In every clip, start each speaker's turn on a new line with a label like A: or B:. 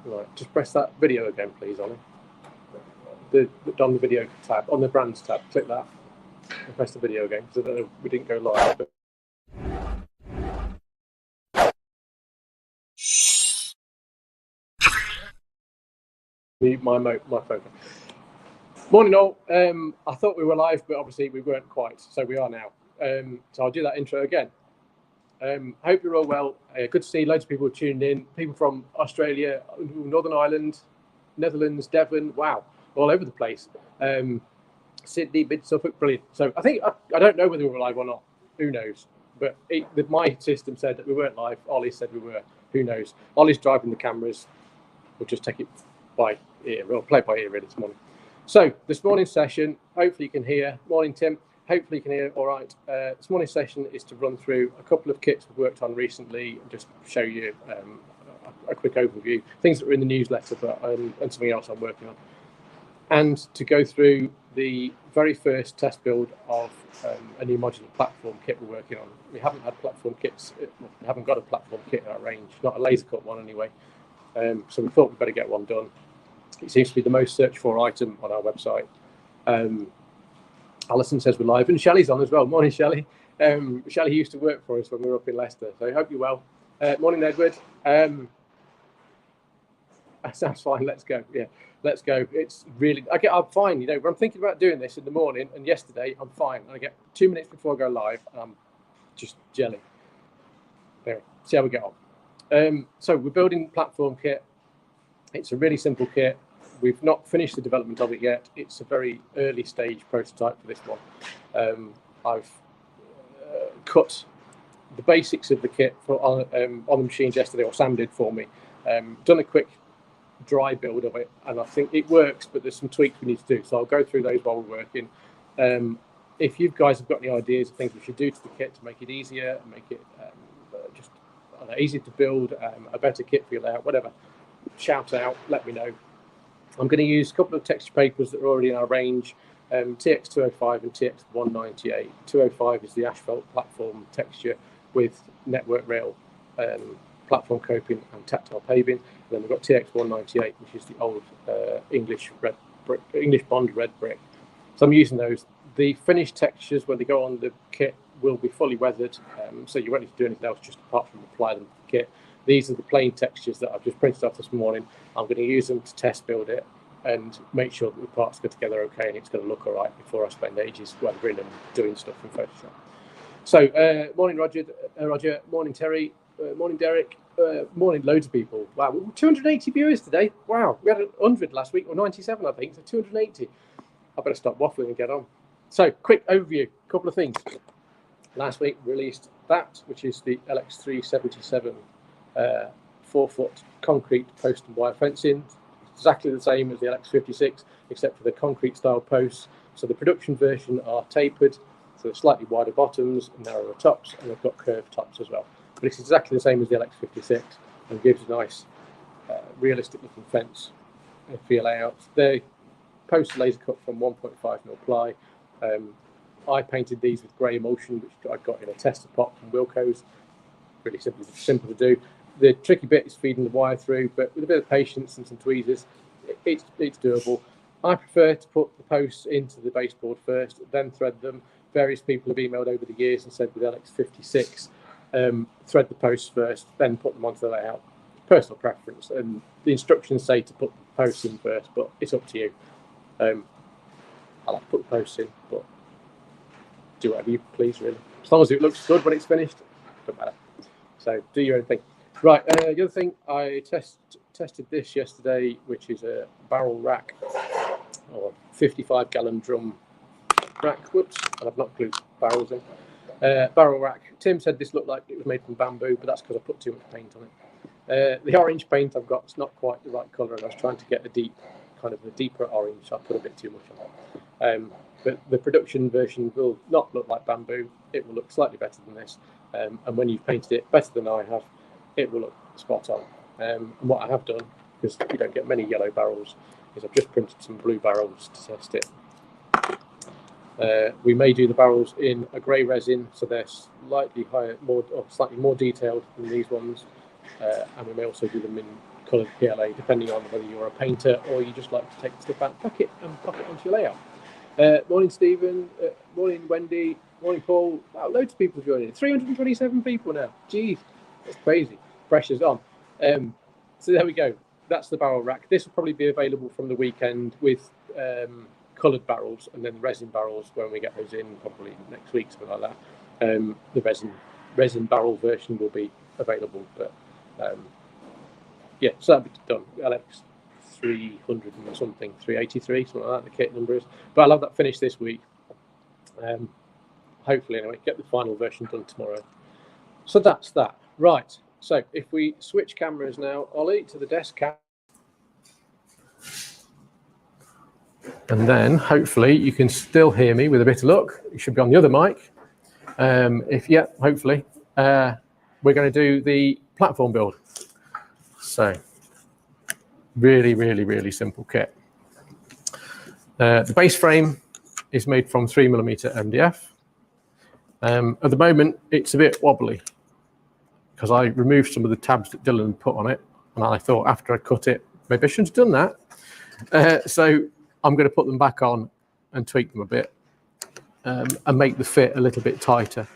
A: Right, just press that video again, please, Ollie. On the video tab, on the brands tab, click that and press the video again, because I don't know, we didn't go live. But my phone. Morning all. I thought we were live, but obviously we weren't quite, so we are now. So I'll do that intro again. Hope you're all well. Good to see loads of people tuned in. People from Australia, Northern Ireland, Netherlands, Devon. Wow, all over the place. Sydney, Mid Suffolk, brilliant. So I think I don't know whether we were live or not. Who knows? But my system said that we weren't live. Ollie said we were. Who knows? Ollie's driving the cameras. We'll just take it by ear. We'll play it by ear really this morning. So this morning's session, hopefully you can hear. Morning, Tim. Hopefully you can hear all right. This morning's session is to run through a couple of kits we've worked on recently and just show you a quick overview, things that were in the newsletter, but and something else I'm working on. And to go through the very first test build of a new modular platform kit we're working on. We haven't had platform kits, we haven't got a platform kit in our range, not a laser cut one anyway. So we thought we'd better get one done. It seems to be the most searched for item on our website. Alison says we're live, and Shelley's on as well. Morning, Shelley. Shelley used to work for us when we were up in Leicester, so I hope you're well. Morning, Edward. That sounds fine. Let's go. Yeah, let's go. It's really, I'm fine. You know, when I'm thinking about doing this in the morning, and yesterday I'm fine. And I get 2 minutes before I go live, and I'm just jelly. Anyway, see how we get on. So we're building platform kit. It's a really simple kit. We've not finished the development of it yet. It's a very early stage prototype for this one. I've cut the basics of the kit on the machines yesterday, or Sam did for me. Done a quick dry build of it, and I think it works, but there's some tweaks we need to do. So I'll go through those while we're working. If you guys have got any ideas of things we should do to the kit to make it easier, make it just easier to build, a better kit for your layout, whatever, shout out, let me know. I'm going to use a couple of texture papers that are already in our range, TX205 and TX198. 205 is the asphalt platform texture with network rail platform coping and tactile paving. And then we've got TX198, which is the old English bond red brick. So I'm using those. The finished textures, when they go on the kit, will be fully weathered, so you won't need to do anything else just apart from apply them to the kit. These are the plain textures that I've just printed off this morning. I'm going to use them to test build it and make sure that the parts go together okay and it's going to look all right before I spend ages weathering and doing stuff in Photoshop. So morning, Roger. Morning, Terry. Morning, Derek. Morning, loads of people. Wow, 280 viewers today. Wow, we had 100 last week, or 97, I think, so 280. I better stop waffling and get on. So, quick overview, a couple of things. Last week released that, which is the LX377 4-foot concrete post and wire fencing. Exactly the same as the LX56, except for the concrete style posts. So the production version are tapered, so slightly wider bottoms and narrower tops, and they've got curved tops as well. But it's exactly the same as the LX56 and gives a nice, realistic looking fence feel out. The posts are laser cut from 1.5mm ply. I painted these with grey emulsion, which I got in a tester pot from Wilco's. Really simple to do. The tricky bit is feeding the wire through, but with a bit of patience and some tweezers, it's doable. I prefer to put the posts into the baseboard first, then thread them. Various people have emailed over the years and said with LX56, thread the posts first, then put them onto the layout. Personal preference, and the instructions say to put the posts in first, but it's up to you. I like to put the posts in, but do whatever you please, really. As long as it looks good when it's finished, doesn't matter. So do your own thing. Right, the other thing, I tested this yesterday, which is a barrel rack, or 55-gallon drum rack. Whoops, and I've not glued barrels in. Barrel rack. Tim said this looked like it was made from bamboo, but that's because I put too much paint on it. The orange paint I've got is not quite the right colour, and I was trying to get a deeper orange, so I put a bit too much on it. But the production version will not look like bamboo. It will look slightly better than this. And when you've painted it better than I have, it will look spot on. And what I have done, because you don't get many yellow barrels, is I've just printed some blue barrels to test it. We may do the barrels in a grey resin, so they're slightly higher, slightly more detailed than these ones. And we may also do them in coloured PLA, depending on whether you're a painter or you just like to take the stuff out, pack it onto your layout. Morning, Stephen. Morning, Wendy. Morning, Paul. Wow, loads of people joining. 327 people now. Jeez, that's crazy. Pressure's on. So there we go. That's the barrel rack. This will probably be available from the weekend with coloured barrels, and then the resin barrels when we get those in, probably next week, something like that. The resin barrel version will be available, but yeah, so that'll be done. Alex, 300 and something, 383, something like that, the kit number is. But I'll have that finished this week. Hopefully, anyway, get the final version done tomorrow. So that's that. Right, so if we switch cameras now, Ollie, to the desk cam. And then, hopefully, you can still hear me with a bit of luck. You should be on the other mic. Hopefully, we're going to do the platform build. So, really, really, really simple kit. The base frame is made from 3mm MDF. At the moment, it's a bit wobbly because I removed some of the tabs that Dylan put on it, and I thought after I cut it, maybe I shouldn't have done that. So I'm going to put them back on and tweak them a bit and make the fit a little bit tighter.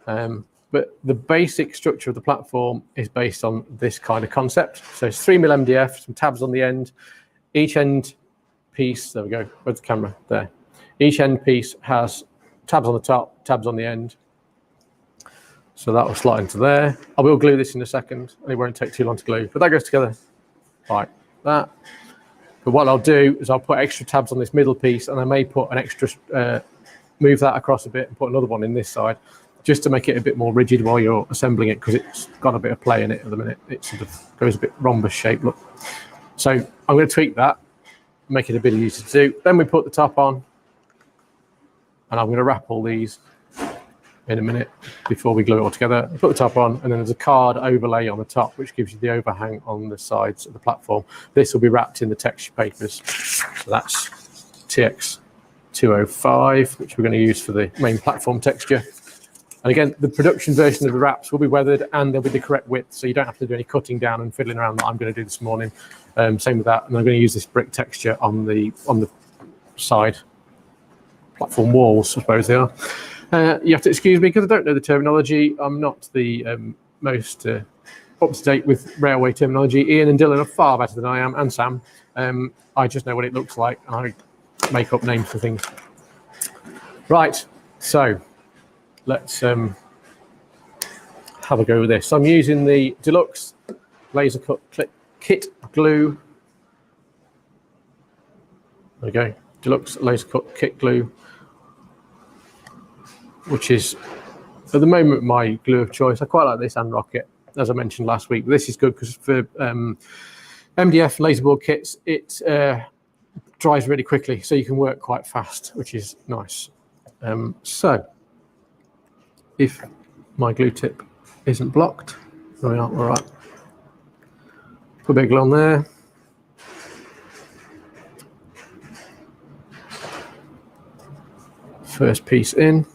A: But the basic structure of the platform is based on this kind of concept. So it's 3mm MDF, some tabs on the end. Each end piece, there we go, where's the camera? There. Each end piece has tabs on the top, tabs on the end. So that will slot into there. I will glue this in a second, and it won't take too long to glue, but that goes together like that. But what I'll do is I'll put extra tabs on this middle piece, and I may put an extra, move that across a bit and put another one in this side, just to make it a bit more rigid while you're assembling it, because it's got a bit of play in it at the minute. It sort of goes a bit rhombus shape, look. So I'm going to tweak that, make it a bit easier to do. Then we put the top on, and I'm going to wrap all these in a minute before we glue it all together. Put the top on, and then there's a card overlay on the top, which gives you the overhang on the sides of the platform. This will be wrapped in the texture papers. So that's TX205, which we're going to use for the main platform texture. And again, the production version of the wraps will be weathered, and they'll be the correct width, so you don't have to do any cutting down and fiddling around that I'm going to do this morning. Same with that, and I'm going to use this brick texture on the side platform walls, I suppose they are. You have to excuse me because I don't know the terminology. I'm not the most up-to-date with railway terminology. Ian and Dylan are far better than I am, and Sam. I just know what it looks like, and I make up names for things. Right, so let's have a go with this. I'm using the Deluxe Laser Cut Kit Glue. There we go, Deluxe Laser Cut Kit Glue, which is at the moment my glue of choice. I quite like this and Rocket, as I mentioned last week. But this is good because for MDF laserboard kits, it dries really quickly, so you can work quite fast, which is nice. So if my glue tip isn't blocked, there we are, all right. Put a bit of glue on there. First piece in.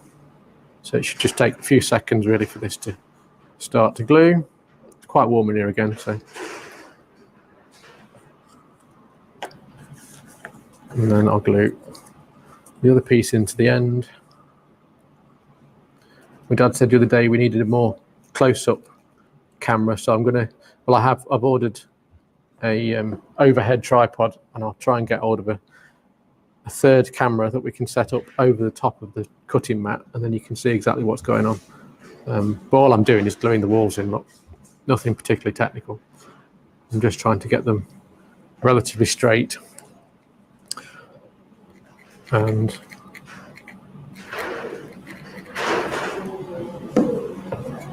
A: So it should just take a few seconds really for this to start to glue. It's quite warm in here again, so. And then I'll glue the other piece into the end. My dad said the other day we needed a more close-up camera, so I'm gonna, well, I've ordered a overhead tripod, and I'll try and get hold of a third camera that we can set up over the top of the cutting mat, and then you can see exactly what's going on. But all I'm doing is gluing the walls in, look, nothing particularly technical. I'm just trying to get them relatively straight and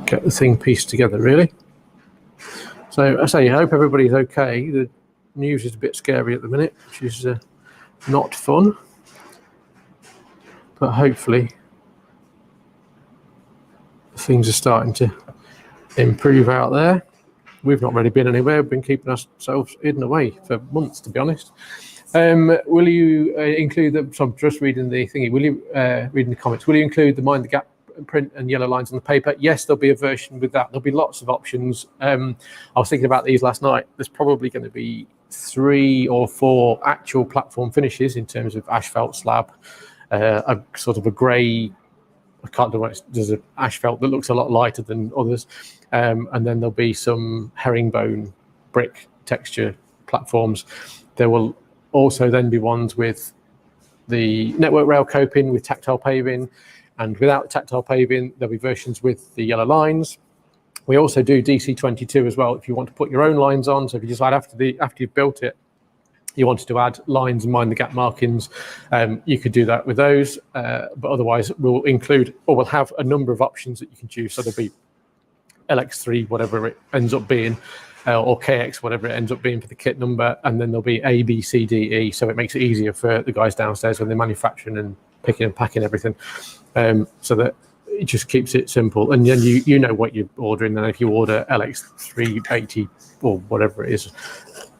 A: get the thing pieced together, really. So I say, I hope everybody's okay. The news is a bit scary at the minute, which is not fun, but hopefully things are starting to improve out there. We've not really been anywhere. We've been keeping ourselves hidden away for months, to be honest. Will you include the, so I'm just reading the thingy, will you, reading the comments, will you include the Mind the Gap print and yellow lines on the paper. Yes, there'll be a version with that. There'll be lots of options. I was thinking about these last night. There's probably going to be 3 or 4 actual platform finishes in terms of asphalt slab, a sort of a grey, I can't do what there's an asphalt that looks a lot lighter than others, and then there'll be some herringbone brick texture platforms. There will also then be ones with the network rail coping with tactile paving, and without tactile paving there'll be versions with the yellow lines. We also do DC22 as well if you want to put your own lines on. So if you decide after you've built it you wanted to add lines and mind the gap markings, you could do that with those, but otherwise we'll include, or we'll have a number of options that you can choose. So there'll be LX3 whatever it ends up being, or KX whatever it ends up being for the kit number, and then there'll be A, B, C, D, E, so it makes it easier for the guys downstairs when they're manufacturing and picking and packing everything, so that it just keeps it simple. And then you know what you're ordering, and if you order LX380 or whatever it is,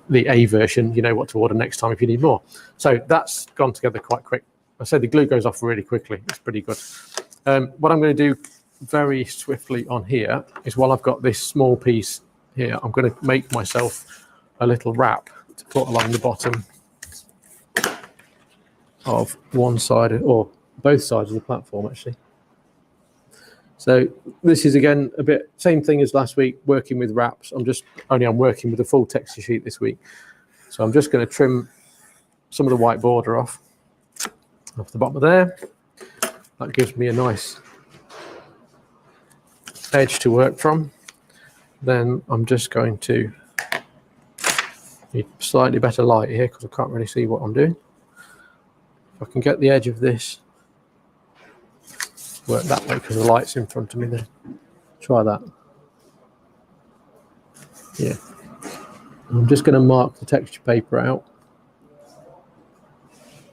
A: the A version, you know what to order next time if you need more. So that's gone together quite quick. I said the glue goes off really quickly. It's pretty good. What I'm going to do very swiftly on here is, while I've got this small piece here, I'm going to make myself a little wrap to put along the bottom of one side, or both sides of the platform actually. So this is again a bit same thing as last week, working with wraps. I'm working with a full texture sheet this week. So I'm just going to trim some of the white border off the bottom of there. That gives me a nice edge to work from. Then I'm just going to need slightly better light here because I can't really see what I'm doing. If I can get the edge of this work that way because the light's in front of me, then try that. Yeah, I'm just going to mark the texture paper out.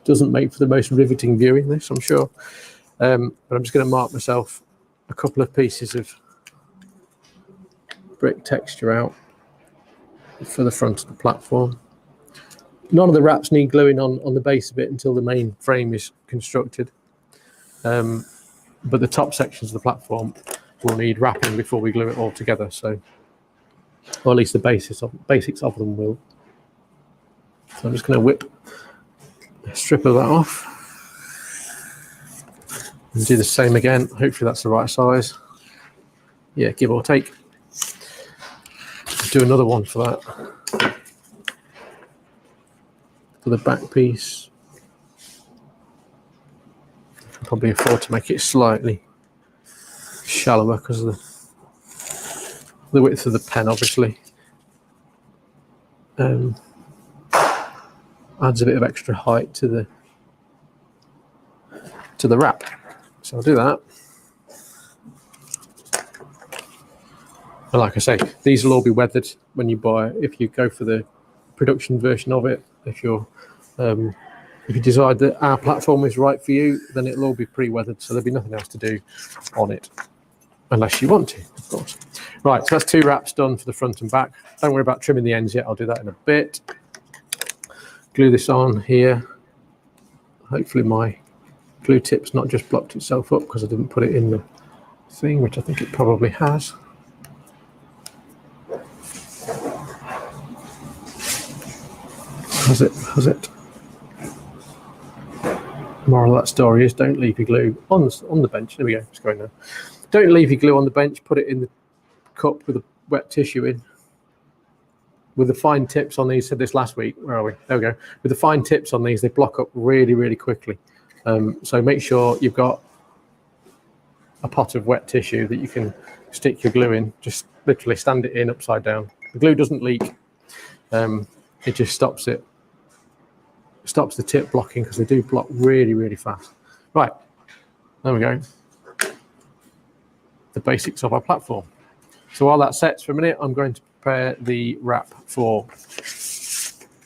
A: Doesn't make for the most riveting viewing, this I'm sure, but I'm just going to mark myself a couple of pieces of brick texture out for the front of the platform. None of the wraps need gluing on the base of it until the main frame is constructed. But the top sections of the platform will need wrapping before we glue it all together. So, or at least the basics of them will. So I'm just going to whip a strip of that off and do the same again. Hopefully that's the right size. Yeah, give or take. Do another one for that. For the back piece. Probably afford to make it slightly shallower because of the width of the pen, obviously. Adds a bit of extra height to the wrap. So I'll do that. And like I say, these will all be weathered when you buy it. If you go for the production version of it, if you decide that our platform is right for you, then it'll all be pre-weathered, so there'll be nothing else to do on it, unless you want to, of course. Right, so that's 2 wraps done for the front and back. Don't worry about trimming the ends yet, I'll do that in a bit. Glue this on here. Hopefully my glue tip's not just blocked itself up because I didn't put it in the thing, which I think it probably has. Has it? Moral of that story is, don't leave your glue on the bench. There we go, it's going now. Don't leave your glue on the bench, put it in the cup with a wet tissue in. With the fine tips on these, said this last week, where are we? There we go. With the fine tips on these, they block up really, really quickly. So make sure you've got a pot of wet tissue that you can stick your glue in. Just literally stand it in upside down. The glue doesn't leak. It just stops it. Stops the tip blocking because they do block really, really fast. Right, there we go. The basics of our platform. So while that sets for a minute, I'm going to prepare the wrap for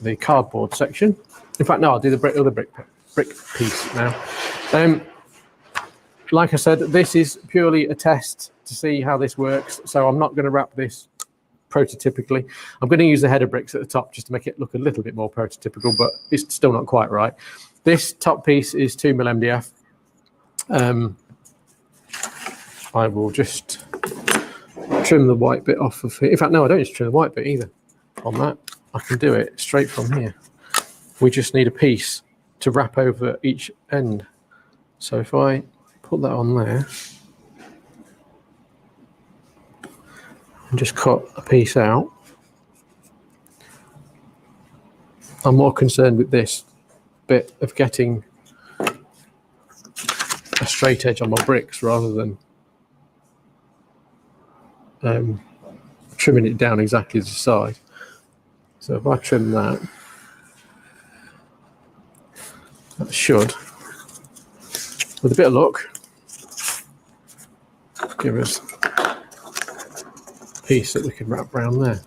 A: the cardboard section. In fact, no, I'll do the other brick piece now. Like I said, this is purely a test to see how this works. So I'm not going to wrap this prototypically. I'm going to use the header bricks at the top just to make it look a little bit more prototypical, but it's still not quite right. This top piece is 2mm MDF. I will just trim the white bit off of here. In fact, no, I don't need to trim the white bit either on that. I can do it straight from here. We just need a piece to wrap over each end. So if I put that on there and just cut a piece out, I'm more concerned with this bit of getting a straight edge on my bricks rather than trimming it down exactly the size. So if I trim that, that should, with a bit of luck, give us a piece that we can wrap around there.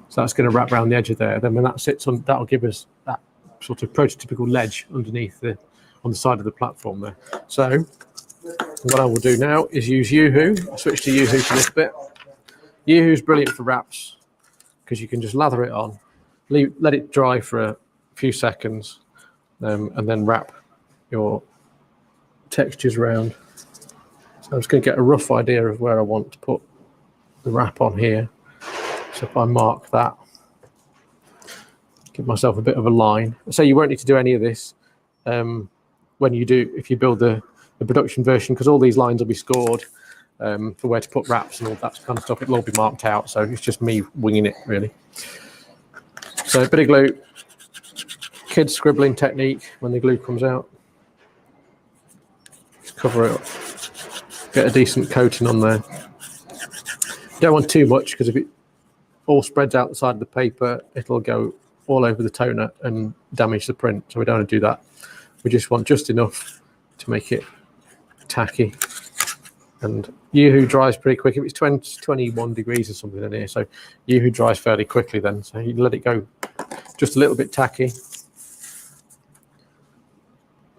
A: So that's going to wrap around the edge of there. Then when that sits on, that'll give us that sort of prototypical ledge underneath on the side of the platform there. So what I will do now is use Yoo-Hoo. I'll switch to Yoo-Hoo for this bit. Yoo-Hoo's brilliant for wraps because you can just lather it on, let it dry for a few seconds, and then wrap your textures around. So I'm just going to get a rough idea of where I want to put the wrap on here. So if I mark that, give myself a bit of a line. So you won't need to do any of this if you build the production version, because all these lines will be scored for where to put wraps and all that kind of stuff. It'll all be marked out. So it's just me winging it, really. So a bit of glue, kids scribbling technique when the glue comes out. Just cover it up, get a decent coating on there. You don't want too much, because if it all spreads out the side of the paper, it'll go all over the toner and damage the print. So we don't want to do that. We just want just enough to make it tacky. And Yoo-Hoo dries pretty quick. If it's 21 degrees or something in here, so Yoo-Hoo dries fairly quickly then. So you let it go just a little bit tacky.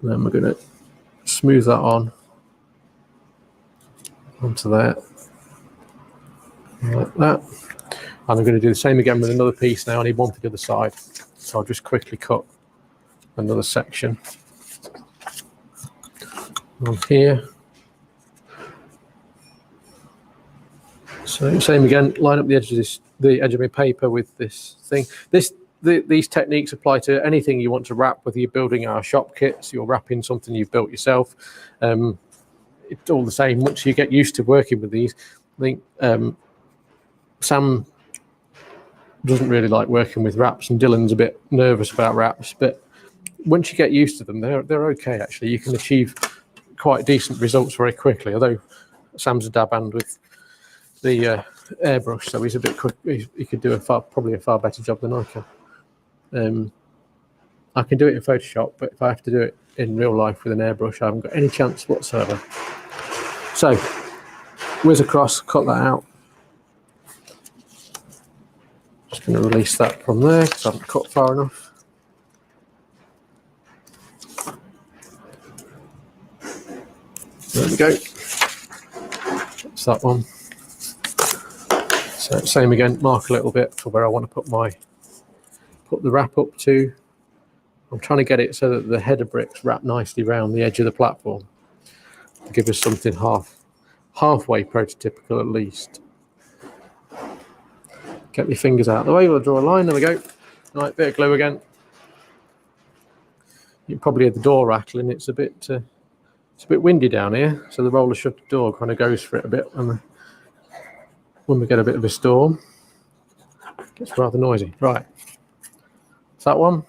A: And then we're going to smooth that onto there, like that. And I'm going to do the same again with another piece now. I need one for the other side. So I'll just quickly cut another section on here. So same again, line up the edge of the edge of my paper with this thing. These techniques apply to anything you want to wrap, whether you're building our shop kits, you're wrapping something you've built yourself. It's all the same. Once you get used to working with these, I think Sam doesn't really like working with wraps, and Dylan's a bit nervous about wraps. But once you get used to them, they're okay. Actually, you can achieve quite decent results very quickly. Although Sam's a dab hand with the airbrush, so he's a bit quick. He could do probably a far better job than I can. I can do it in Photoshop, but if I have to do it in real life with an airbrush, I haven't got any chance whatsoever. So, whiz across, cut that out. Just going to release that from there because I haven't cut far enough. There we go. That's that one. So same again, mark a little bit for where I want to put the wrap up to. I'm trying to get it so that the header bricks wrap nicely around the edge of the platform to give us something halfway prototypical at least. Get my fingers out of the way, we'll draw a line, there we go. Right, bit of glue again. You can probably hear the door rattling, it's a bit windy down here, so the roller shutter door kind of goes for it a bit when we get a bit of a storm. It gets rather noisy. Right, is that one?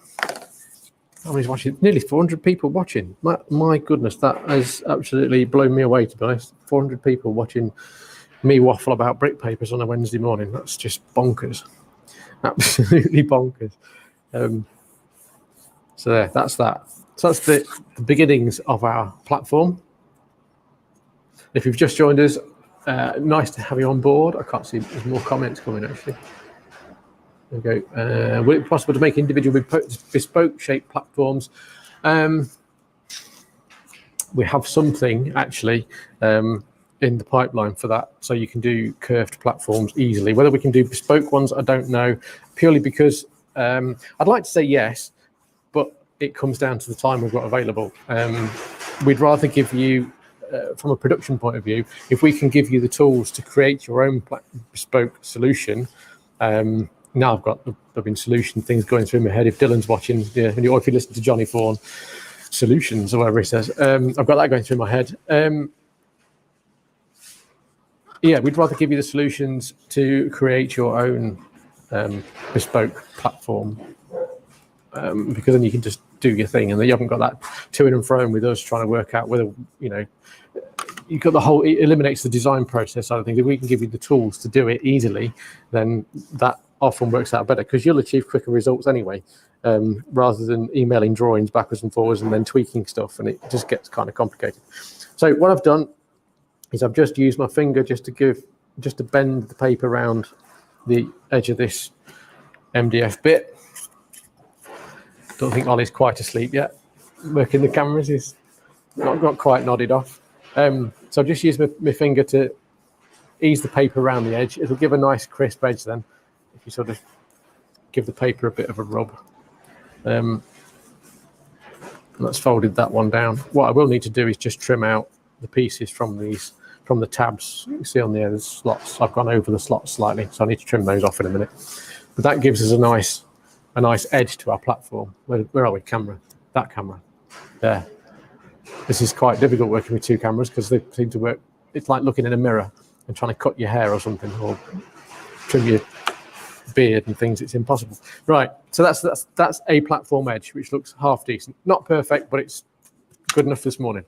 A: How many's watching? Nearly 400 people watching. My goodness, that has absolutely blown me away, to be honest. 400 people watching me waffle about brick papers on a Wednesday morning. That's just bonkers. Absolutely bonkers. So there, that's that. So that's the beginnings of our platform. If you've just joined us, nice to have you on board. I can't see, there's more comments coming actually. There we go. Will it be possible to make individual bespoke shaped platforms? We have something actually in the pipeline for that, so you can do curved platforms easily. Whether we can do bespoke ones, I don't know, purely because I'd like to say yes, but it comes down to the time we've got available. We'd rather give you from a production point of view, if we can give you the tools to create your own bespoke solution, now I've been solution things going through my head. If Dylan's watching, or if you listen to Johnny Fawn Solutions or whatever he says, I've got that going through my head. Yeah, we'd rather give you the solutions to create your own bespoke platform, because then you can just do your thing, and then you haven't got that to and fro with us trying to work out whether, you've got the whole, it eliminates the design process side of things. If we can give you the tools to do it easily, then that often works out better, because you'll achieve quicker results anyway, rather than emailing drawings backwards and forwards and then tweaking stuff, and it just gets kind of complicated. So what I've done is I've just used my finger just to bend the paper around the edge of this MDF bit. Don't think Ollie's quite asleep yet. Working the cameras, is not quite nodded off. So I've just used my finger to ease the paper around the edge. It'll give a nice crisp edge then, if you sort of give the paper a bit of a rub. And that's folded that one down. What I will need to do is just trim out the pieces from the tabs. You see on there, there's slots. I've gone over the slots slightly, so I need to trim those off in a minute. But that gives us a nice edge to our platform. Where are we? Camera. That camera. There. This is quite difficult working with two cameras, because they seem to work. It's like looking in a mirror and trying to cut your hair or something, or trim your beard and things. It's impossible. Right. So that's a platform edge, which looks half decent. Not perfect, but it's good enough this morning.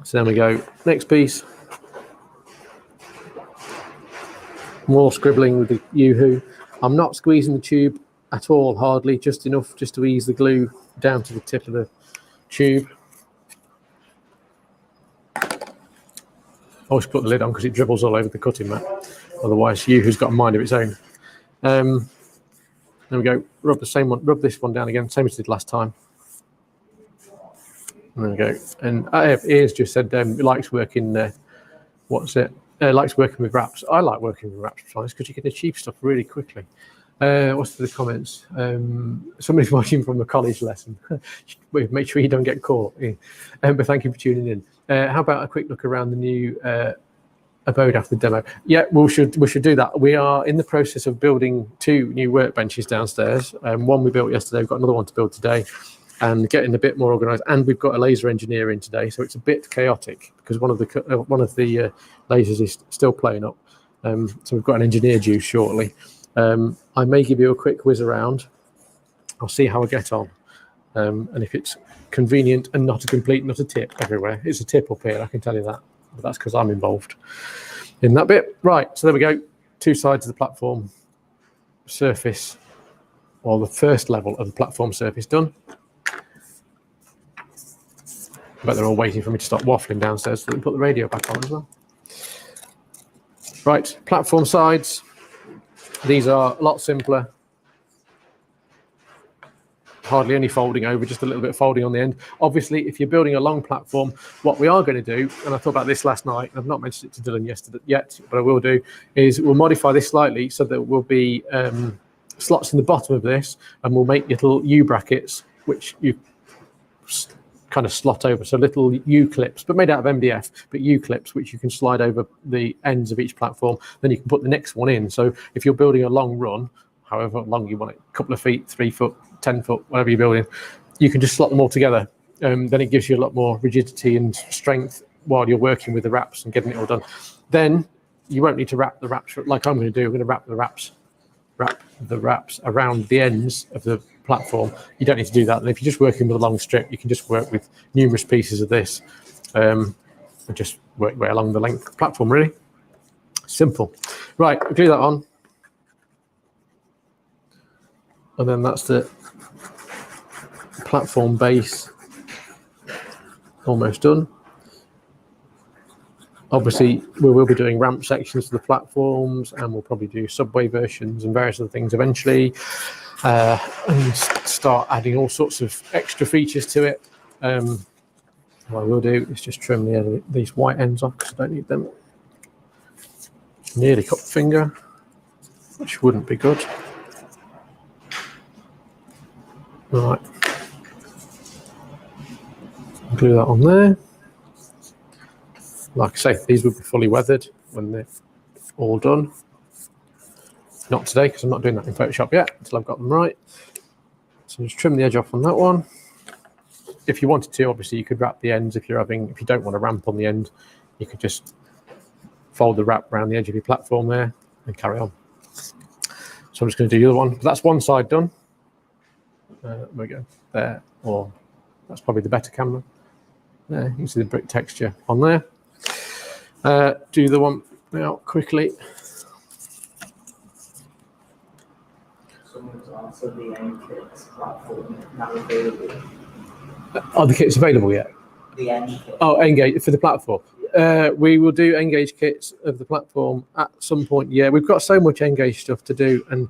A: So then we go next piece. More scribbling with the Yoo-hoo. I'm not squeezing the tube at all, hardly, just enough just to ease the glue down to the tip of the tube. Always put the lid on because it dribbles all over the cutting mat. Otherwise, Yoo-hoo's got a mind of its own. There we go. Rub this one down again, same as I did last time. And there we go. And Ian's just said he likes working. Likes working with wraps. I like working with wraps, because you can achieve stuff really quickly. What's the comments? Somebody's watching from a college lesson. Make sure you don't get caught. But thank you for tuning in. How about a quick look around the new abode after the demo? Yeah, we should do that. We are in the process of building 2 new workbenches downstairs. One we built yesterday. We've got another one to build today, and getting a bit more organised. And we've got a laser engineer in today, so it's a bit chaotic because one of the lasers is still playing up. So we've got an engineer due shortly. I may give you a quick whiz around. I'll see how I get on, and if it's convenient and not a tip everywhere. It's a tip up here, I can tell you that, but that's because I'm involved in that bit. Right, so there we go. 2 sides of the platform surface, or the first level of the platform surface done. But they're all waiting for me to stop waffling downstairs so they can put the radio back on as well. Right, platform sides. These are a lot simpler. Hardly any folding over, just a little bit of folding on the end. Obviously, if you're building a long platform, what we are going to do, and I thought about this last night, I've not mentioned it to Dylan yesterday yet, but I will do, is we'll modify this slightly so that there will be slots in the bottom of this, and we'll make little U brackets, which you kind of slot over, so little U clips, but made out of MDF, but U clips which you can slide over the ends of each platform. Then you can put the next one in. So if you're building a long run, however long you want it, a couple of feet, 3 foot, 10 foot, whatever you're building, you can just slot them all together. Then it gives you a lot more rigidity and strength while you're working with the wraps and getting it all done. Then you won't need to wrap the wraps like I'm going to do. I'm going to wrap the wraps around the ends of the platform. You don't need to do that. And if you're just working with a long strip, you can just work with numerous pieces of this and just work your way along the length of the platform, really. Simple. Right, I'll glue that on. And then that's the platform base almost done. Obviously, we will be doing ramp sections to the platforms, and we'll probably do subway versions and various other things eventually, and start adding all sorts of extra features to it. What I will do is just trim these white ends off because I don't need them. Nearly cut the finger, which wouldn't be good. Right, glue that on there. Like I say, these will be fully weathered when they're all done. Not today, because I'm not doing that in Photoshop yet until I've got them right. So just trim the edge off on that one. If you wanted to, obviously you could wrap the ends. If you don't want a ramp on the end, you could just fold the wrap around the edge of your platform there and carry on. So I'm just going to do the other one. That's one side done. There we go. There, or that's probably the better camera. There, you can see the brick texture on there. Do the one now quickly.
B: Someone's answered the end kits platform now available.
A: Are the kits available yet?
B: The end kit.
A: Oh, Engage for the platform. We will do Engage kits of the platform at some point. Yeah, we've got so much Engage stuff to do, and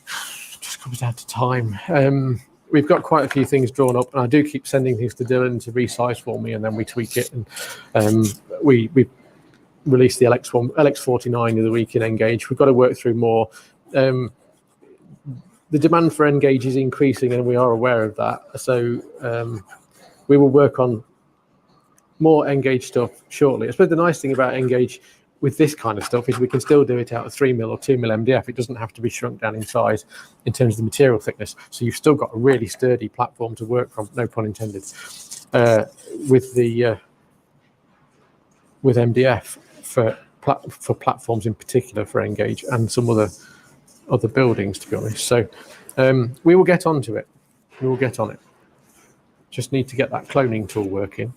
A: it just comes down to time. We've got quite a few things drawn up, and I do keep sending things to Dylan to resize for me, and then we tweak it. And we released the LX49 of the week in Engage. We've got to work through more. The demand for Engage is increasing, and we are aware of that. So we will work on more Engage stuff shortly. I suppose the nice thing about Engage with this kind of stuff is we can still do it out of 3mm or 2mm MDF. It doesn't have to be shrunk down in size in terms of the material thickness. So you've still got a really sturdy platform to work from, no pun intended, with MDF for platforms in particular for Engage and some other buildings, to be honest. So we will get onto it. We will get on it. Just need to get that cloning tool working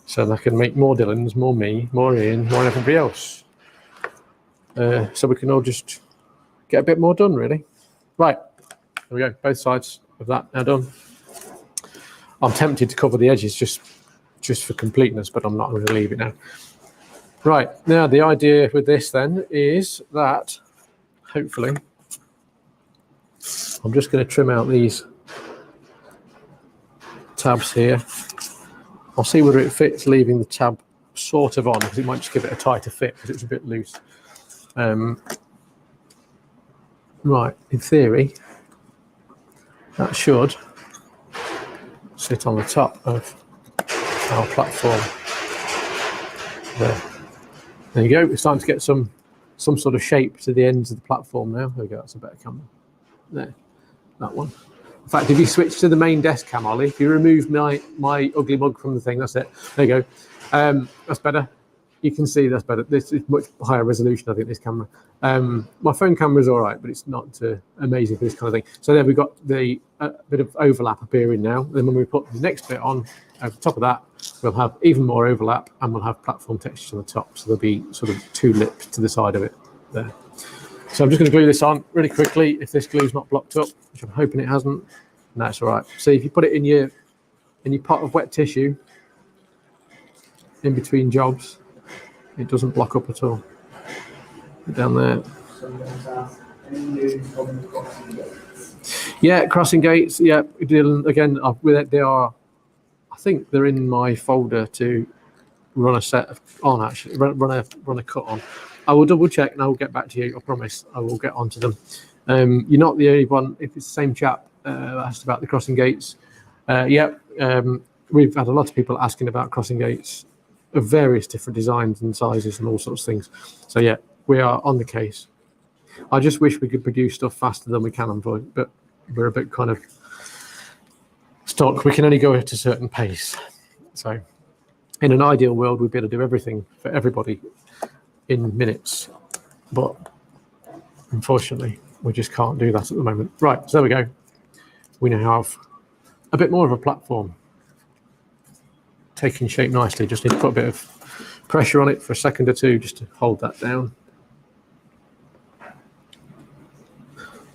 A: so that I can make more Dylans, more me, more Ian, more everybody else. So we can all just get a bit more done, really. Right, there we go. Both sides of that now done. I'm tempted to cover the edges just for completeness, but I'm not going to leave it now. Right, now the idea with this then is that hopefully I'm just going to trim out these tabs here. I'll see whether it fits leaving the tab sort of on, because it might just give it a tighter fit because it's a bit loose. Right, in theory, that should sit on the top of our platform. There you go. It's starting to get some sort of shape to the ends of the platform now. There we go. That's a better camera. There, that one. In fact, if you switch to the main desk cam, Ollie, if you remove my ugly mug from the thing, that's it. There you go. That's better. You can see that's better. This is much higher resolution, I think, this camera. My phone camera is all right, but it's not amazing for this kind of thing. So there we've got the bit of overlap appearing now. Then when we put the next bit on over the top of that, we'll have even more overlap, and we'll have platform textures on the top. So there'll be sort of two lips to the side of it there. So I'm just going to glue this on really quickly. If this glue's not blocked up, which I'm hoping it hasn't, no, it's all right. See, if you put it in your pot of wet tissue in between jobs, it doesn't block up at all. Down there. Yeah, crossing gates. Yeah, again, they are. I think they're in my folder to run a set on. Actually, run a cut on. I will double check and I will get back to you. I promise. I will get onto them. You're not the only one. If it's the same chap asked about the crossing gates, we've had a lot of people asking about crossing gates of various different designs and sizes and all sorts of things. So yeah, we are on the case. I just wish we could produce stuff faster than we can, but we're a bit kind of stuck. We can only go at a certain pace. So in an ideal world, we'd be able to do everything for everybody in minutes, but unfortunately we just can't do that at the moment. Right, so there we go. We now have a bit more of a platform taking shape nicely. Just need to put a bit of pressure on it for a second or two just to hold that down.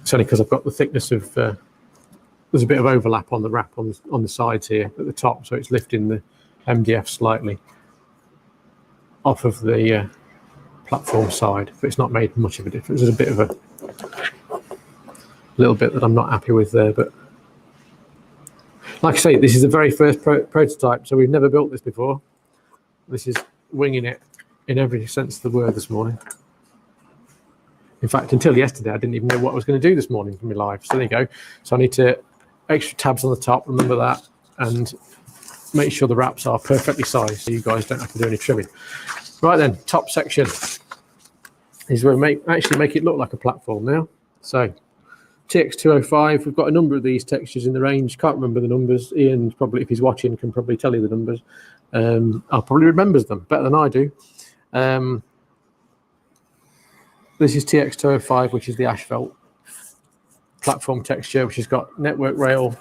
A: It's only because I've got the thickness of there's a bit of overlap on the wrap on the sides here at the top, so it's lifting the MDF slightly off of the platform side, but it's not made much of a difference. There's a bit of a little bit that I'm not happy with there, but like I say, this is the very first prototype, so we've never built this before. This is winging it in every sense of the word this morning. In fact, until yesterday, I didn't even know what I was going to do this morning for my life. So there you go. So I need to extra tabs on the top, remember that, and make sure the wraps are perfectly sized so you guys don't have to do any trimming. Right then, top section is where we actually make it look like a platform now. So TX205, we've got a number of these textures in the range. Can't remember the numbers. Ian, probably if he's watching, can probably tell you the numbers. I'll probably remembers them better than I do. This is TX205, which is the asphalt platform texture, which has got network rail.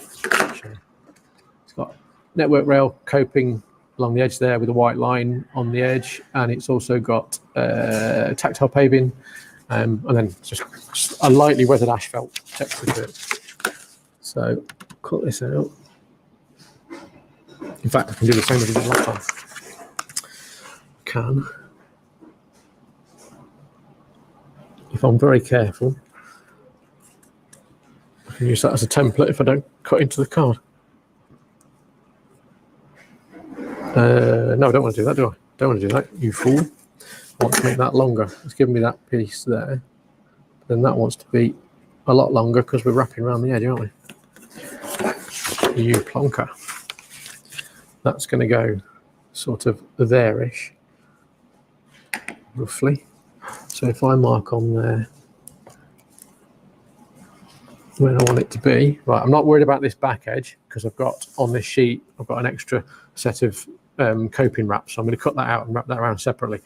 A: It's got network rail coping along the edge there with a white line on the edge, and it's also got tactile paving, and then just a lightly weathered asphalt texture to it. So cut this out. In fact, I can do the same as I did last time. Can, if I'm very careful, I can use that as a template if I don't cut into the card. No, I don't want to do that, do I? Don't want to do that, you fool. I want to make that longer. It's giving me that piece there. Then that wants to be a lot longer because we're wrapping around the edge, aren't we? You plonker. That's going to go sort of there-ish, roughly. So if I mark on there where I want it to be, right, I'm not worried about this back edge because I've got on this sheet, I've got an extra set of coping wraps. So I'm going to cut that out and wrap that around separately.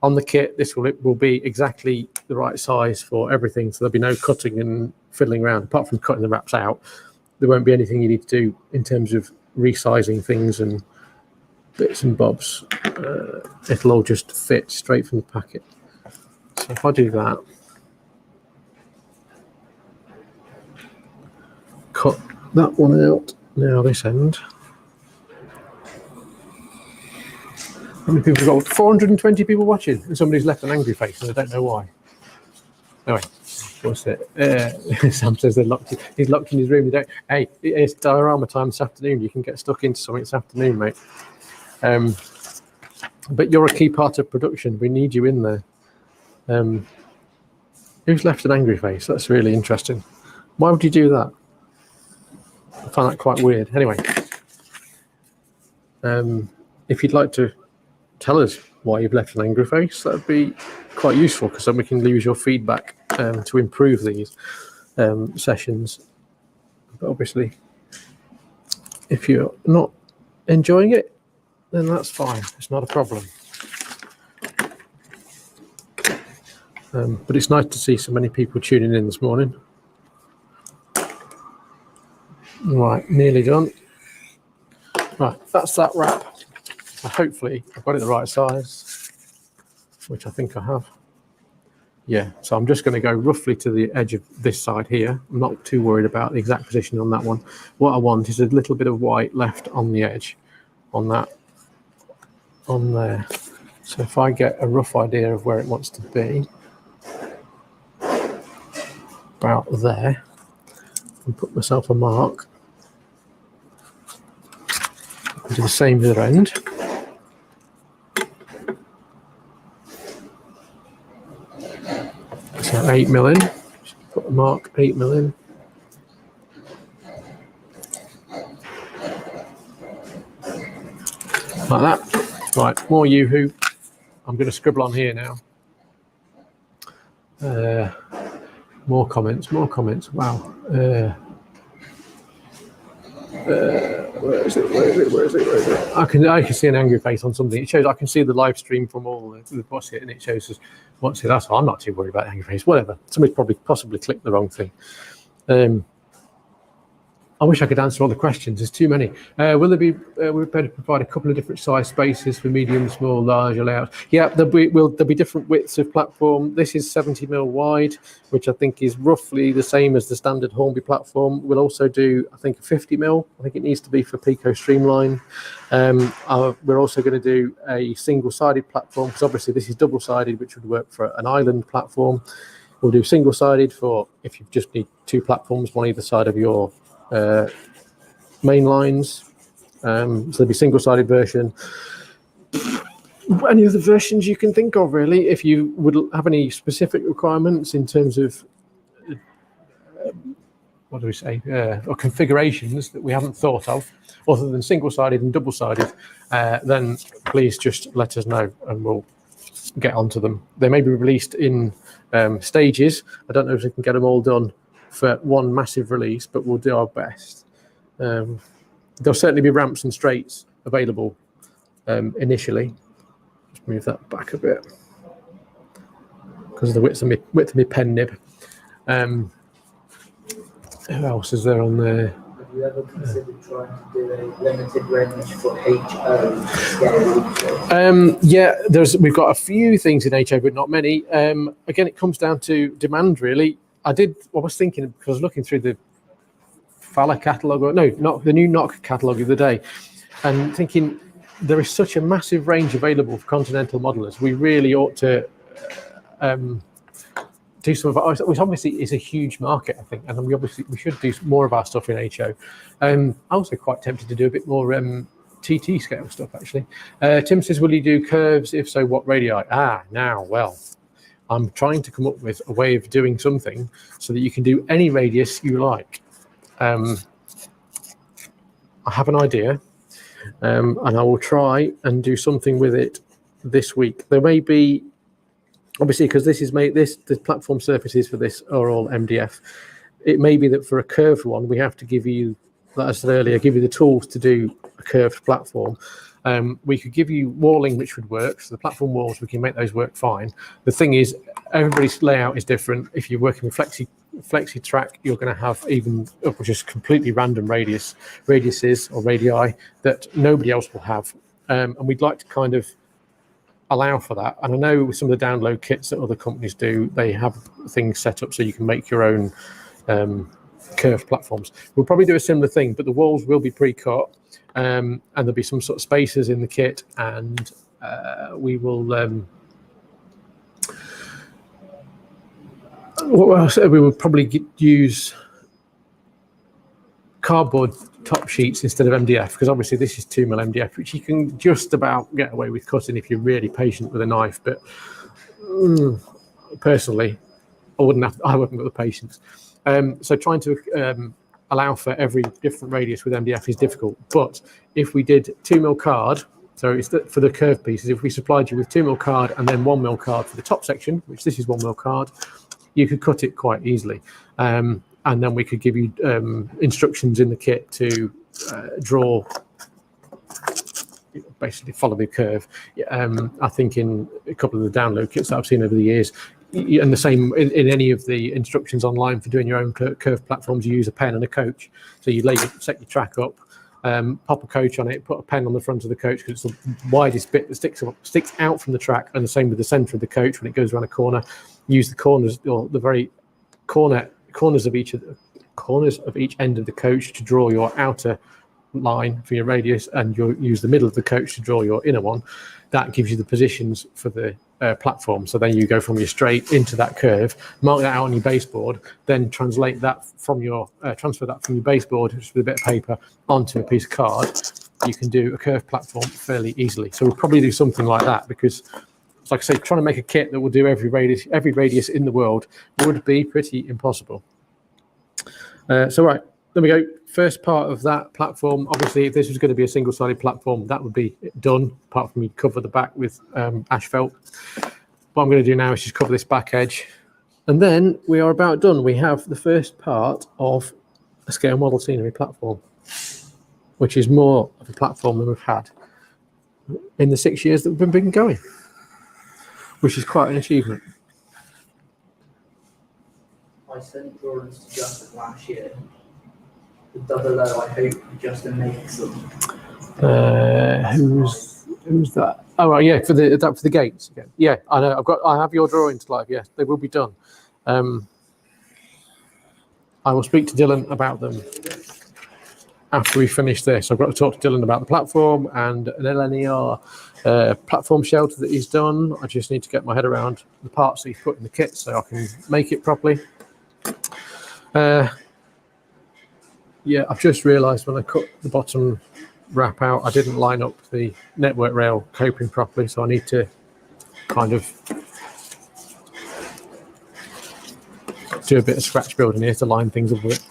A: On the kit, this will be exactly the right size for everything. So there'll be no cutting and fiddling around. Apart from cutting the wraps out, there won't be anything you need to do in terms of resizing things and bits and bobs. It'll all just fit straight from the packet. So if I do that, cut that one out. Now this end. How many people have got? 420 people watching, and somebody's left an angry face, and I don't know why. Anyway, what's it? Sam says they're locked. He's locked in his room. Hey, it's diorama time this afternoon. You can get stuck into something this afternoon, mate. But you're a key part of production. We need you in there. Who's left an angry face? That's really interesting. Why would you do that? I find that quite weird. Anyway, if you'd like to tell us why you've left an angry face, that would be quite useful because then we can use your feedback to improve these sessions. But obviously, if you're not enjoying it, then that's fine. It's not a problem. But it's nice to see so many people tuning in this morning. Right, nearly done. Right, that's that wrap. Hopefully I've got it the right size, which I think I have. Yeah, so I'm just going to go roughly to the edge of this side here. I'm not too worried about the exact position on that one. What I want is a little bit of white left on the edge, on that, on there. So if I get a rough idea of where it wants to be, about there, and put myself a mark, and do the same other end. So 8mm in, just put a mark, 8mm in. Like that. Right, more yoo-hoo. I'm going to scribble on here now. More comments. Wow. Where is it? I can see an angry face on something. It shows I can see the live stream from all the what's it, and it shows us what's it. That's why I'm not too worried about angry face. Whatever. Somebody's possibly clicked the wrong thing. I wish I could answer all the questions. There's too many. Will there be? We're prepared to provide a couple of different size spaces for medium, small, large layouts. Yeah, there'll be different widths of platform. This is 70mm wide, which I think is roughly the same as the standard Hornby platform. We'll also do, I think, a 50mm. I think it needs to be for Pico Streamline. We're also going to do a single-sided platform because obviously this is double-sided, which would work for an island platform. We'll do single-sided for if you just need two platforms, one either side of your main lines. So there'll be single-sided version. Any other versions you can think of, really. If you would have any specific requirements in terms of what do we say, or configurations that we haven't thought of, other than single-sided and double-sided, then please just let us know and we'll get onto them. They may be released in stages. I don't know if we can get them all done for one massive release, but we'll do our best. There'll certainly be ramps and straights available initially. Just move that back a bit because of the width of my pen nib. Who else is there on there?
B: Have you ever considered trying to do a limited range for HO scale?
A: Yeah, we've got a few things in HO, but not many. Again, it comes down to demand, really. I was thinking, because I was looking through the Fala catalogue, or no, not the new NOC catalogue of the day, and thinking there is such a massive range available for continental modelers. We really ought to do some of our, which obviously is a huge market, I think, and we should do more of our stuff in HO. I'm also quite tempted to do a bit more TT scale stuff, actually. Tim says, will you do curves? If so, what radii? Well, I'm trying to come up with a way of doing something so that you can do any radius you like. I have an idea, and I will try and do something with it this week. There may be, obviously, because the platform surfaces for this are all MDF. It may be that for a curved one, we have to give you, like I said earlier, give you the tools to do a curved platform. We could give you walling, which would work. So the platform walls, we can make those work fine. The thing is, everybody's layout is different. If you're working with flexi track, you're going to have even just completely random radiuses or radii that nobody else will have. And we'd like to kind of allow for that. And I know with some of the download kits that other companies do, they have things set up so you can make your own curved platforms. We'll probably do a similar thing, but the walls will be pre-cut, and there'll be some sort of spacers in the kit, and we will what else? We will probably use cardboard top sheets instead of MDF, because obviously this is 2mm MDF, which you can just about get away with cutting if you're really patient with a knife. But personally, I wouldn't have the patience. So trying to allow for every different radius with MDF is difficult. But if we did 2mm card, so it's for the curved pieces, if we supplied you with 2mm card and then 1mm card for the top section, which this is 1mm card, you could cut it quite easily. And then we could give you instructions in the kit to draw, basically follow the curve. I think in a couple of the download kits that I've seen over the years, and the same in any of the instructions online for doing your own curved platforms, you use a pen and a coach. So you set your track up, pop a coach on it, put a pen on the front of the coach because it's the widest bit that sticks out from the track, and the same with the center of the coach when it goes around a corner. Use the corners, or the very corners of each end of the coach to draw your outer line for your radius, and you'll use the middle of the coach to draw your inner one. That gives you the positions for the platform. So then you go from your straight into that curve, mark that out on your baseboard, then translate that from your transfer that from your baseboard just with a bit of paper onto a piece of card. You can do a curved platform fairly easily. So we'll probably do something like that, because like I say, trying to make a kit that will do every radius in the world would be pretty impossible. So right, there we go. First part of that platform. Obviously, if this was going to be a single-sided platform, that would be done, apart from me cover the back with asphalt. What I'm going to do now is just cover this back edge. And then we are about done. We have the first part of a scale model scenery platform, which is more of a platform than we've had in the 6 years that we've been going, which is quite an achievement.
B: I sent drawings to Justin last year. The double O, I hope Justin makes them.
A: Who's that? Oh, right, yeah, for the gates again. Yeah, I know. I have your drawings live. Yes, they will be done. I will speak to Dylan about them after we finish this. I've got to talk to Dylan about the platform and an LNER platform shelter that he's done. I just need to get my head around the parts that he's put in the kit so I can make it properly. Yeah, I've just realised when I cut the bottom wrap out, I didn't line up the network rail coping properly, so I need to kind of do a bit of scratch building here to line things up with it.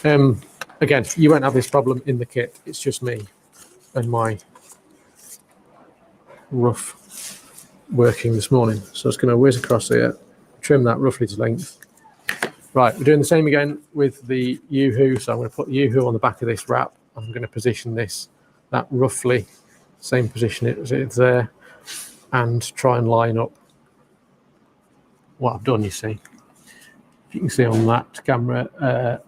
A: Again, you won't have this problem in the kit. It's just me and my rough working this morning. So I'm just going to whiz across here, trim that roughly to length. Right, we're doing the same again with the Yoo-hoo. So I'm going to put the Yoo-hoo on the back of this wrap. I'm going to position that roughly same position as it's there, and try and line up what I've done, you see. If you can see on that camera,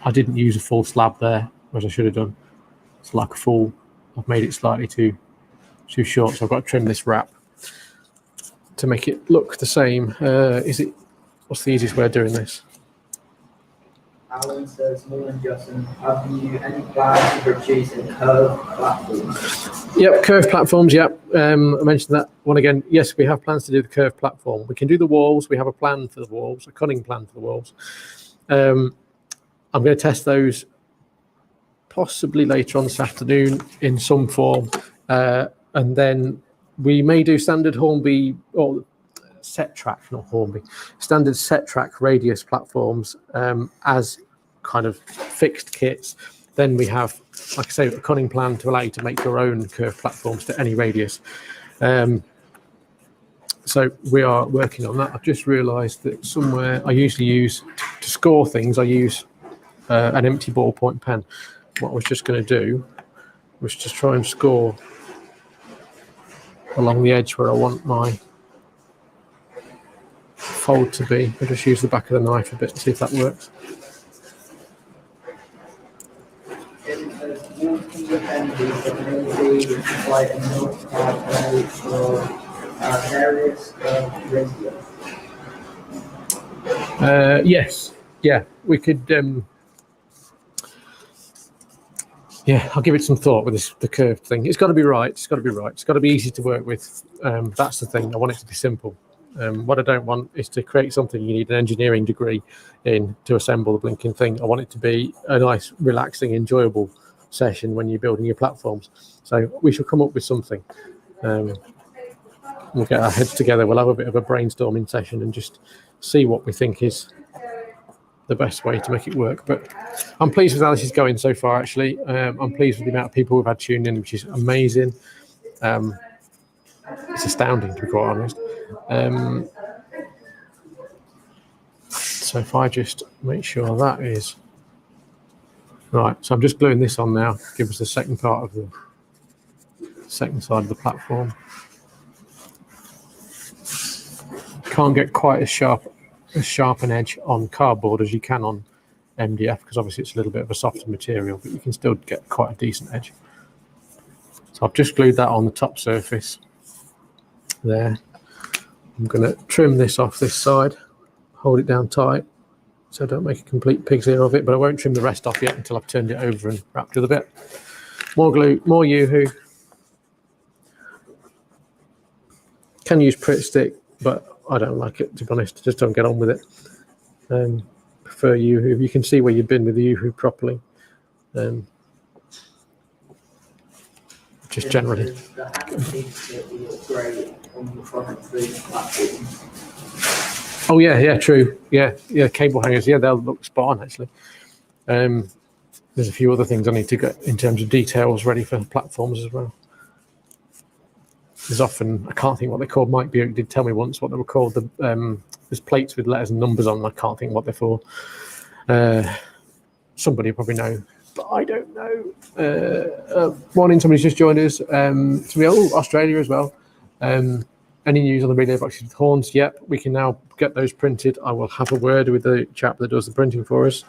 A: I didn't use a full slab there, as I should have done. It's like a full, I've made it slightly too short, so I've got to trim this wrap to make it look the same. What's the easiest way of doing this?
B: Alan says, morning Justin, have you any plans for choosing curved platforms? Yep,
A: curved platforms, yep. I mentioned that one again. Yes, we have plans to do the curved platform. We can do the walls. We have a plan for the walls, a cunning plan for the walls. I'm going to test those possibly later on this afternoon in some form. And then we may do standard Hornby or set track, not Hornby, standard set track radius platforms as kind of fixed kits. Then we have, like I say, a cunning plan to allow you to make your own curved platforms to any radius. So we are working on that. I've just realised that somewhere I usually use, to score things, I use an empty ballpoint pen. What I was just going to do was just try and score along the edge where I want my fold to be. I'll just use the back of the knife a bit and see if that works. Yes, yeah, we could. Yeah, I'll give it some thought with the curved thing. It's got to be right. It's got to be right. It's got to be easy to work with. That's the thing. I want it to be simple. What I don't want is to create something you need an engineering degree in to assemble the blinking thing. I want it to be a nice, relaxing, enjoyable session when you're building your platforms. So we shall come up with something. We'll get our heads together. We'll have a bit of a brainstorming session and just see what we think is the best way to make it work. But I'm pleased with how this is going so far, actually. I'm pleased with the amount of people we've had tuned in, which is amazing. It's astounding, to be quite honest. So if I just make sure that is right, so I'm just gluing this on now. Give us the second part of the second side of the platform. Can't get quite as sharp an edge on cardboard as you can on MDF, because obviously it's a little bit of a softer material, but you can still get quite a decent edge. So I've just glued that on the top surface there. I'm going to trim this off this side, hold it down tight so I don't make a complete pig's ear of it, but I won't trim the rest off yet until I've turned it over and wrapped it a bit. More glue, more Yoo-hoo. Can use Pritt stick, but I don't like it, to be honest. Just don't get on with it. Prefer Yoo-hoo. You can see where you've been with the Yoo-hoo properly. Just generally. Oh yeah, true. Yeah, cable hangers. Yeah, they'll look spot on actually. There's a few other things I need to get in terms of details ready for platforms as well. There's often, I can't think what they're called. Mike Buick did tell me once what they were called. There's plates with letters and numbers on them. I can't think what they're for. Somebody will probably know, but I don't know. Morning, somebody's just joined us. Australia as well. Any news on the relay boxes with horns? Yep, we can now get those printed. I will have a word with the chap that does the printing for us.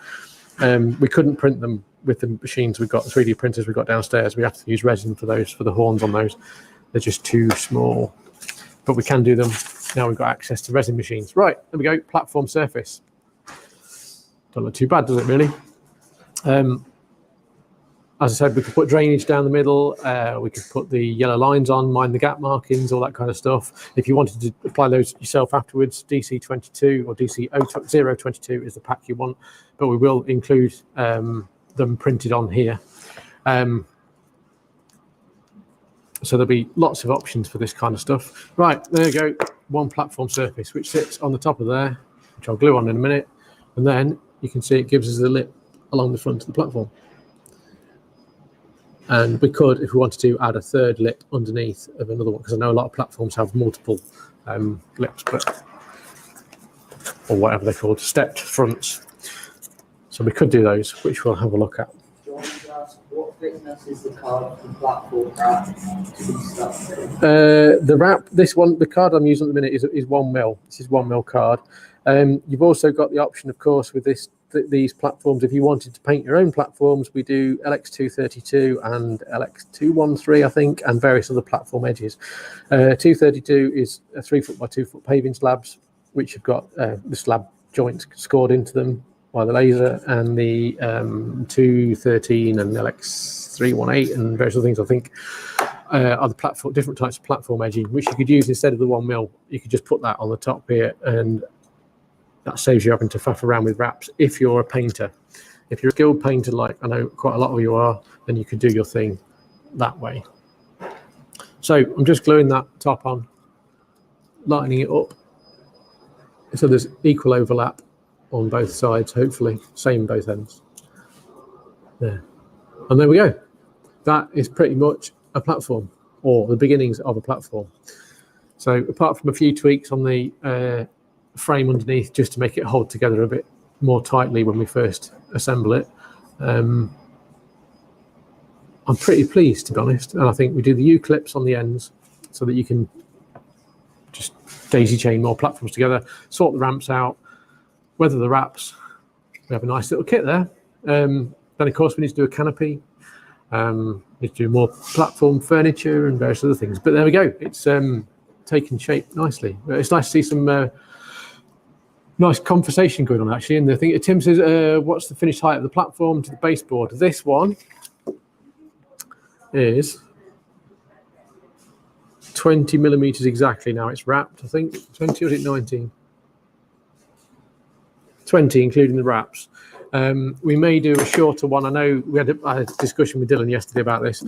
A: We couldn't print them with the machines we've got, 3D printers we've got downstairs. We have to use resin for those, for the horns on those. They're just too small, but we can do them. Now we've got access to resin machines. Right, there we go, platform surface. Don't look too bad, does it really? As I said, we could put drainage down the middle. We could put the yellow lines on, mind the gap markings, all that kind of stuff. If you wanted to apply those yourself afterwards, DC22 or DC022 is the pack you want, but we will include them printed on here. So there'll be lots of options for this kind of stuff. Right, there you go, one platform surface, which sits on the top of there, which I'll glue on in a minute. And then you can see it gives us a along the front of the platform. And we could, if we wanted to, add a third lip underneath of another one, because I know a lot of platforms have multiple lips, or whatever they're called, stepped fronts. So we could do those, which we'll have a look at.
B: Do you want me to ask what thickness is the card for platform wrap to be stuck with?
A: The wrap, the card I'm using at the minute is 1 mil. This is 1 mil card. You've also got the option, of course, with these platforms, if you wanted to paint your own platforms, we do LX232 and LX213, I think, and various other platform edges. 232 is a 3 foot by 2 foot paving slabs, which have got the slab joints scored into them by the laser, and the 213 and LX318 and various other things, I think, are the different types of platform edging, which you could use instead of the 1 mil. You could just put that on the top here, and that saves you having to faff around with wraps if you're a painter. If you're a skilled painter, like I know quite a lot of you are, then you could do your thing that way. So I'm just gluing that top on, lightening it up, so there's equal overlap on both sides, hopefully, same both ends. There. And there we go. That is pretty much a platform, or the beginnings of a platform. So apart from a few tweaks on the frame underneath, just to make it hold together a bit more tightly when we first assemble it, I'm pretty pleased, to be honest. And I think we do the U-clips on the ends so that you can just daisy chain more platforms together, sort the ramps out, weather the wraps. We have a nice little kit there. Then of course we need to do a canopy, we need to do more platform furniture and various other things, but there we go. It's taken shape nicely. It's nice to see some nice conversation going on, actually. And I think Tim says, what's the finished height of the platform to the baseboard? This one is 20 millimeters exactly. Now it's wrapped, I think. 20 or is it 19? 20, including the wraps. We may do a shorter one. I know we had a discussion with Dylan yesterday about this.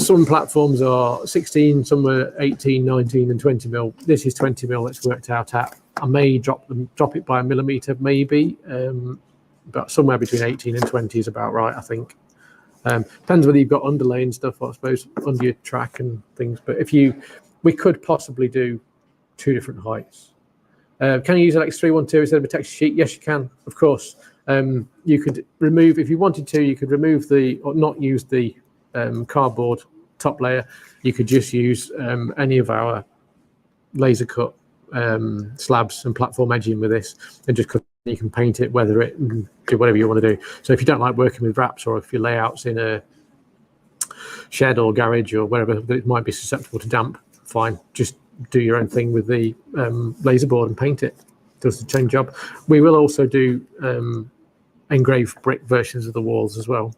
A: Some platforms are 16, some are 18, 19 and 20 mil. This is 20 mil that's worked out at. I may drop it by a millimeter, maybe, but somewhere between 18 and 20 is about right, I think. Depends whether you've got underlay and stuff, I suppose, under your track and things. But we could possibly do 2 different heights. Can you use LX312 instead of a texture sheet? Yes, you can, of course. You could remove, if you wanted to, you could remove or not use the cardboard top layer. You could just use any of our laser cut slabs and platform edging with this, and just you can paint it, weather it, and do whatever you want to do. So if you don't like working with wraps, or if your layout's in a shed or garage or wherever that it might be susceptible to damp, fine, just do your own thing with the laser board and paint it. Does the same job. We will also do engraved brick versions of the walls as well.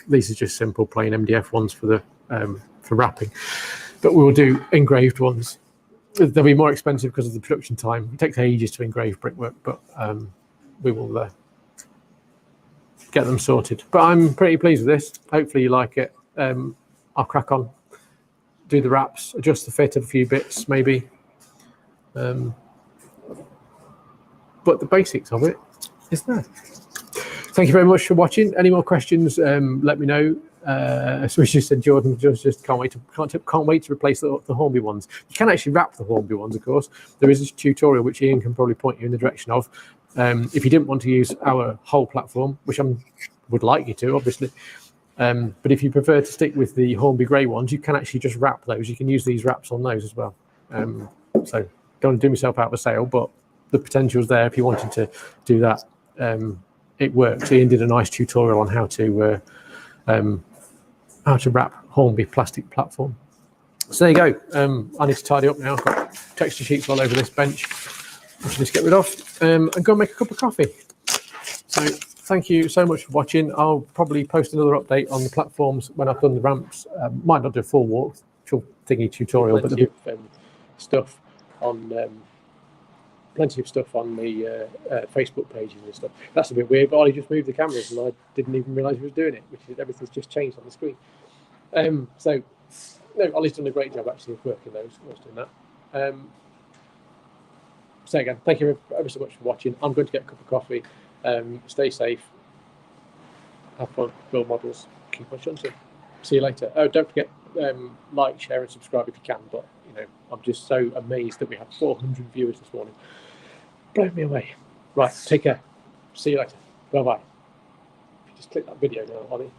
A: These are just simple plain MDF ones for wrapping, but we will do engraved ones. They'll be more expensive because of the production time. It takes ages to engrave brickwork, but we will get them sorted. But I'm pretty pleased with this. Hopefully you like it. I'll crack on, do the wraps, adjust the fit of a few bits maybe. But the basics of it is there. Thank you very much for watching. Any more questions, let me know. As we just said, Jordan just can't wait to replace the Hornby ones. You can actually wrap the Hornby ones, of course. There is a tutorial which Ian can probably point you in the direction of. If you didn't want to use our whole platform, which I would like you to, obviously. But if you prefer to stick with the Hornby grey ones, you can actually just wrap those. You can use these wraps on those as well. So don't do myself out of a sale, but the potential's there if you wanted to do that. It works. Ian did a nice tutorial on how to wrap Hornby plastic platform. So there you go. I need to tidy up now. I've got texture sheets all over this bench, I should just get rid of, and go and make a cup of coffee. So thank you so much for watching. I'll probably post another update on the platforms when I've done the ramps. Might not do a full walk, thingy tutorial, but there'll be stuff on plenty of stuff on the Facebook pages and stuff. That's a bit weird, but Ollie just moved the cameras and I didn't even realise he was doing it, which is everything's just changed on the screen. So no, Ollie's done a great job actually of working those. I was doing that. So again, thank you ever so much for watching. I'm going to get a cup of coffee Stay safe. Have fun. Build models. Keep on shunting. See you later. Oh, don't forget, like, share, and subscribe if you can. But you know, I'm just so amazed that we had 400 viewers this morning. Blow me away. Right, take care. See you later. Bye bye. Just click that video now, Ollie.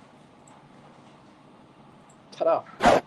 A: Ta-da.